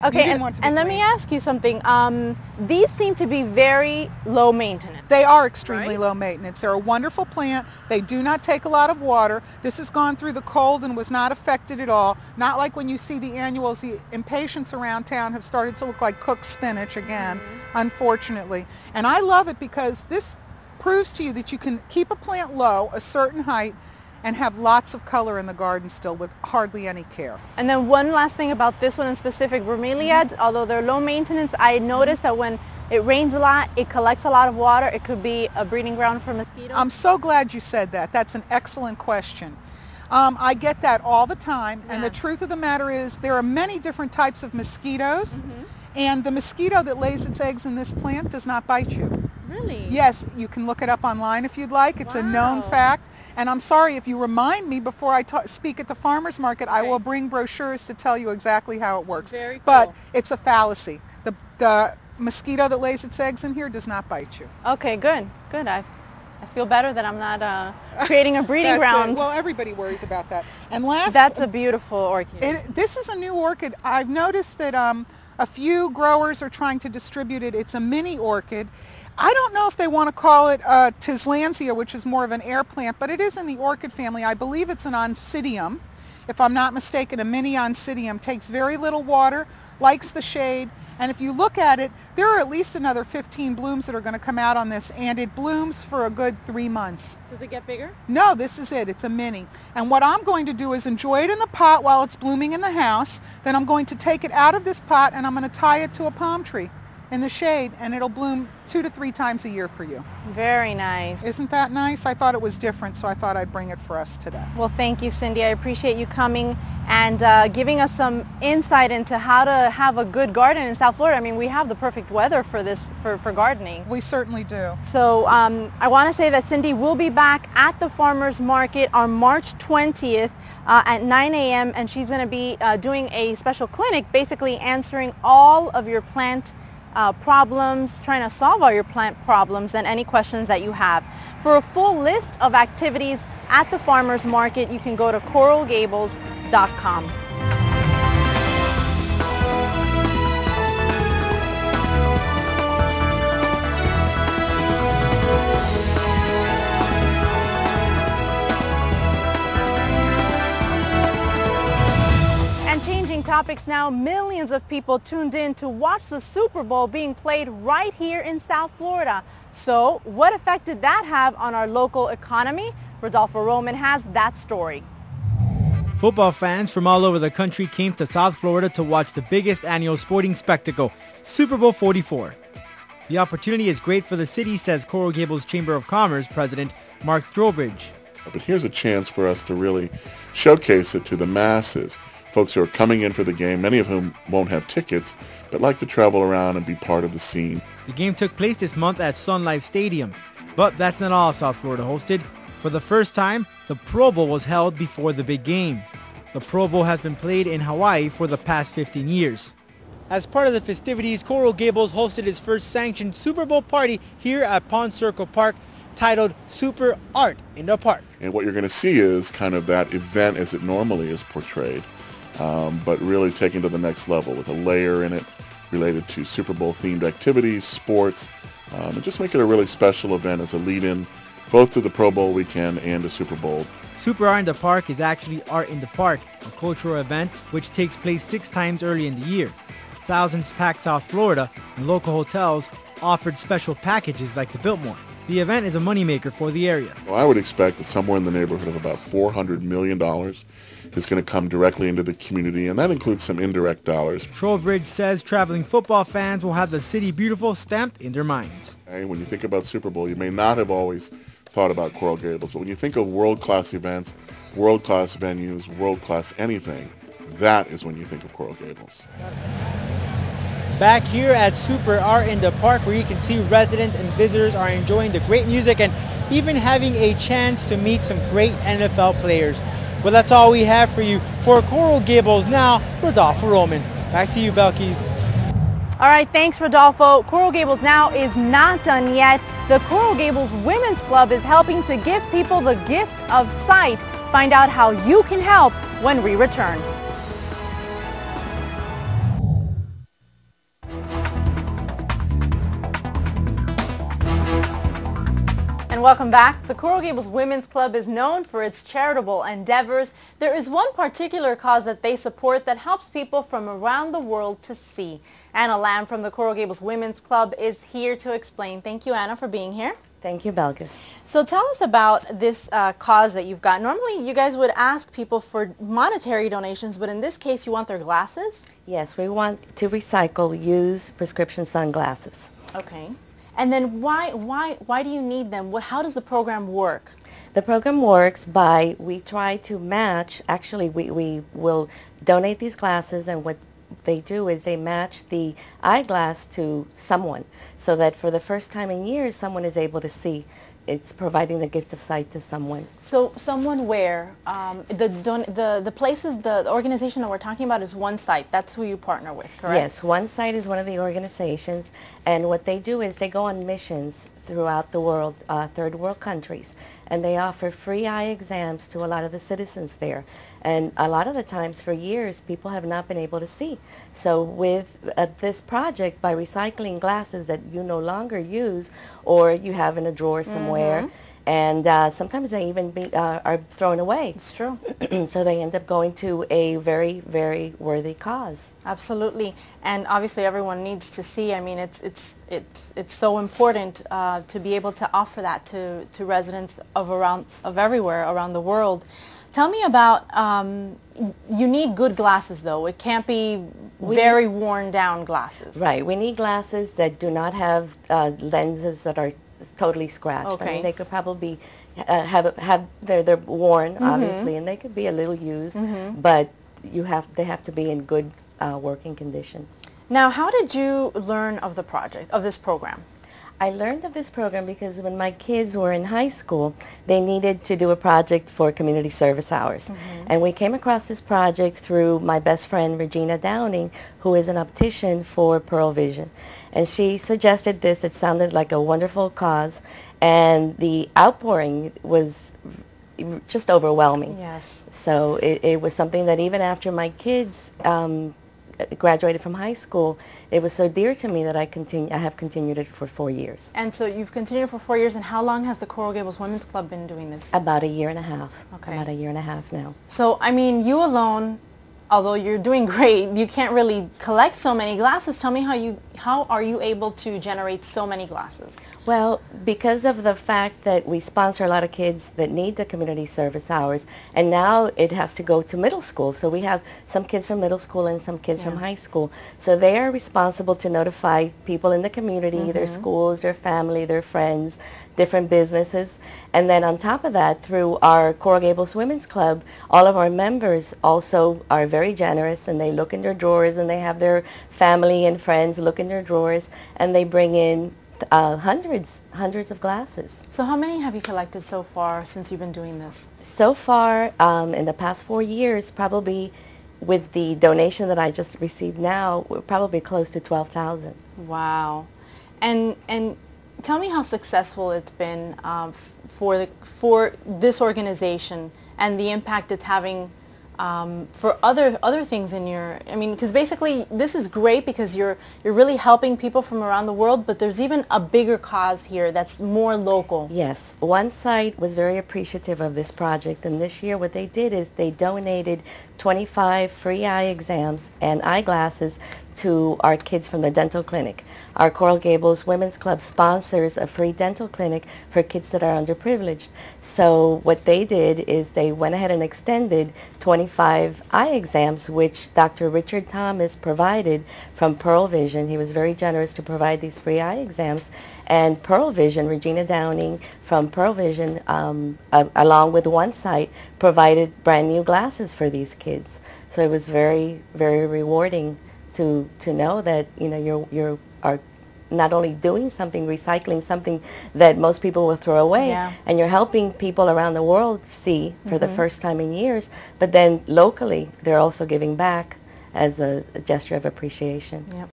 Okay, and let me ask you something. These seem to be very low maintenance. They are extremely right? low maintenance. They're a wonderful plant. They do not take a lot of water. This has gone through the cold and was not affected at all. Not like when you see the annuals, the impatiens around town have started to look like cooked spinach again, unfortunately. And I love it because this proves to you that you can keep a plant low, a certain height, and have lots of color in the garden still with hardly any care. And then one last thing about this one in specific, bromeliads, although they're low maintenance, I noticed that when it rains a lot, it collects a lot of water. It could be a breeding ground for mosquitoes. I'm so glad you said that. That's an excellent question. I get that all the time, and the truth of the matter is there are many different types of mosquitoes, and the mosquito that lays its eggs in this plant does not bite you. Really? Yes, you can look it up online if you'd like. It's a known fact. And I'm sorry, if you remind me before I speak at the farmer's market, I will bring brochures to tell you exactly how it works. Very cool. But it's a fallacy. The mosquito that lays its eggs in here does not bite you. Okay, good. Good. I feel better that I'm not creating a breeding ground. Well, everybody worries about that. And last, that's a beautiful orchid. This is a new orchid. I've noticed that a few growers are trying to distribute it. It's a mini orchid. I don't know if they want to call it Tislandia, which is more of an air plant, but it is in the orchid family. I believe it's an oncidium, if I'm not mistaken, a mini oncidium. Takes very little water, likes the shade, and if you look at it, there are at least another 15 blooms that are going to come out on this, and it blooms for a good 3 months. Does it get bigger? No, this is it. It's a mini. And what I'm going to do is enjoy it in the pot while it's blooming in the house. Then I'm going to take it out of this pot and I'm going to tie it to a palm tree in the shade, and it'll bloom 2 to 3 times a year for you. Very nice. Isn't that nice? I thought it was different, so I thought I'd bring it for us today. Well, thank you, Cindy. I appreciate you coming and giving us some insight into how to have a good garden in South Florida. I mean, we have the perfect weather for this, for gardening. We certainly do. So I want to say that Cindy will be back at the farmer's market on March 20th at 9 a.m. and she's going to be doing a special clinic, basically answering all of your plant problems, trying to solve all your plant problems and any questions that you have. For a full list of activities at the farmer's market, you can go to coralgables.com. Changing topics now, millions of people tuned in to watch the Super Bowl being played right here in South Florida. So what effect did that have on our local economy? Rodolfo Roman has that story. Football fans from all over the country came to South Florida to watch the biggest annual sporting spectacle, Super Bowl 44. The opportunity is great for the city, says Coral Gables Chamber of Commerce President Mark Throwbridge. But here's a chance for us to really showcase it to the masses. Folks who are coming in for the game, many of whom won't have tickets, but like to travel around and be part of the scene. The game took place this month at Sun Life Stadium. But that's not all South Florida hosted. For the first time, the Pro Bowl was held before the big game. The Pro Bowl has been played in Hawaii for the past 15 years. As part of the festivities, Coral Gables hosted its first sanctioned Super Bowl party here at Pond Circle Park, titled Super Art in the Park. And what you're going to see is kind of that event as it normally is portrayed. But really taken to the next level with a layer in it related to Super Bowl themed activities, sports, and just make it a really special event as a lead-in both to the Pro Bowl weekend and the Super Bowl. Super Art in the Park is actually Art in the Park, a cultural event which takes place 6 times early in the year. Thousands packed South Florida, and local hotels offered special packages like the Biltmore. The event is a moneymaker for the area. Well, I would expect that somewhere in the neighborhood of about $400 million is going to come directly into the community, and that includes some indirect dollars. Trowbridge says traveling football fans will have the city beautiful stamped in their minds. Okay, when you think about Super Bowl, you may not have always thought about Coral Gables, but when you think of world-class events, world-class venues, world-class anything, that is when you think of Coral Gables. Back here at Super Art in the Park, where you can see residents and visitors are enjoying the great music and even having a chance to meet some great NFL players. Well, that's all we have for you. For Coral Gables now, Rodolfo Roman. Back to you, Belkis. All right, thanks, Rodolfo. Coral Gables now is not done yet. The Coral Gables Women's Club is helping to give people the gift of sight. Find out how you can help when we return. And welcome back. The Coral Gables Women's Club is known for its charitable endeavors. There is one particular cause that they support that helps people from around the world to see. Anna Lamb from the Coral Gables Women's Club is here to explain. Thank you, Anna, for being here. Thank you, Belkis. So tell us about this cause that you've got. Normally, you guys would ask people for monetary donations, but in this case, you want their glasses? Yes, we want to recycle used prescription sunglasses. Okay. And then why do you need them? How does the program work? The program works by, we try to match, actually we will donate these glasses, and what they do is they match the eyeglass to someone, so that for the first time in years someone is able to see. It's providing the gift of sight to someone. So someone where? The places, the organization that we're talking about is One Sight. That's who you partner with, correct? Yes, One Sight is one of the organizations, and what they do is they go on missions throughout the world, third world countries, and they offer free eye exams to a lot of the citizens there. And a lot of the times, for years, people have not been able to see. So with this project, by recycling glasses that you no longer use or you have in a drawer somewhere, and sometimes they even are thrown away. It's true. So they end up going to a very, very worthy cause. Absolutely, and obviously everyone needs to see. I mean, it's so important to be able to offer that to residents of everywhere around the world. Tell me about, you need good glasses though. It can't be very worn down glasses. Right, we need glasses that do not have lenses that are totally scratched. Okay. I mean, they could probably they're worn, obviously, and they could be a little used, but they have to be in good working condition. Now, how did you learn of the project, of this program? I learned of this program because when my kids were in high school, they needed to do a project for community service hours. And we came across this project through my best friend, Regina Downing, who is an optician for Pearl Vision. And she suggested this. It sounded like a wonderful cause, and the outpouring was just overwhelming. Yes. So it was something that even after my kids graduated from high school, it was so dear to me that I have continued it for 4 years. And so you've continued for 4 years, and how long has the Coral Gables Women's Club been doing this? About a year and a half. Okay. About a year and a half now. So, I mean, you alone, although you're doing great, you can't really collect so many glasses. Tell me how are you able to generate so many glasses? Well, because of the fact that we sponsor a lot of kids that need the community service hours, and now it has to go to middle school. So we have some kids from middle school and some kids from high school. So they are responsible to notify people in the community, their schools, their family, their friends, different businesses. And then on top of that, through our Coral Gables Women's Club, all of our members also are very generous, and they look in their drawers, and they have their family and friends look in their drawers, and they bring in hundreds of glasses. So how many have you collected so far since you've been doing this? So far, in the past 4 years, probably with the donation that I just received now, we're probably close to 12,000. Wow. And tell me how successful it's been for this organization and the impact it's having for other things in your, I mean, because basically this is great because you're really helping people from around the world, but there's even a bigger cause here that's more local. Yes, One Sight was very appreciative of this project, and this year what they did is they donated 25 free eye exams and eyeglasses to our kids from the dental clinic. Our Coral Gables Women's Club sponsors a free dental clinic for kids that are underprivileged. So what they did is they went ahead and extended 25 eye exams, which Dr. Richard Thomas provided from Pearl Vision. He was very generous to provide these free eye exams. And Pearl Vision, Regina Downing from Pearl Vision, along with One Sight, provided brand new glasses for these kids. So it was very, very rewarding to know that, you know, you are not only doing something, recycling something that most people will throw away, and you're helping people around the world see for the first time in years, but then locally they're also giving back as a gesture of appreciation. Yep.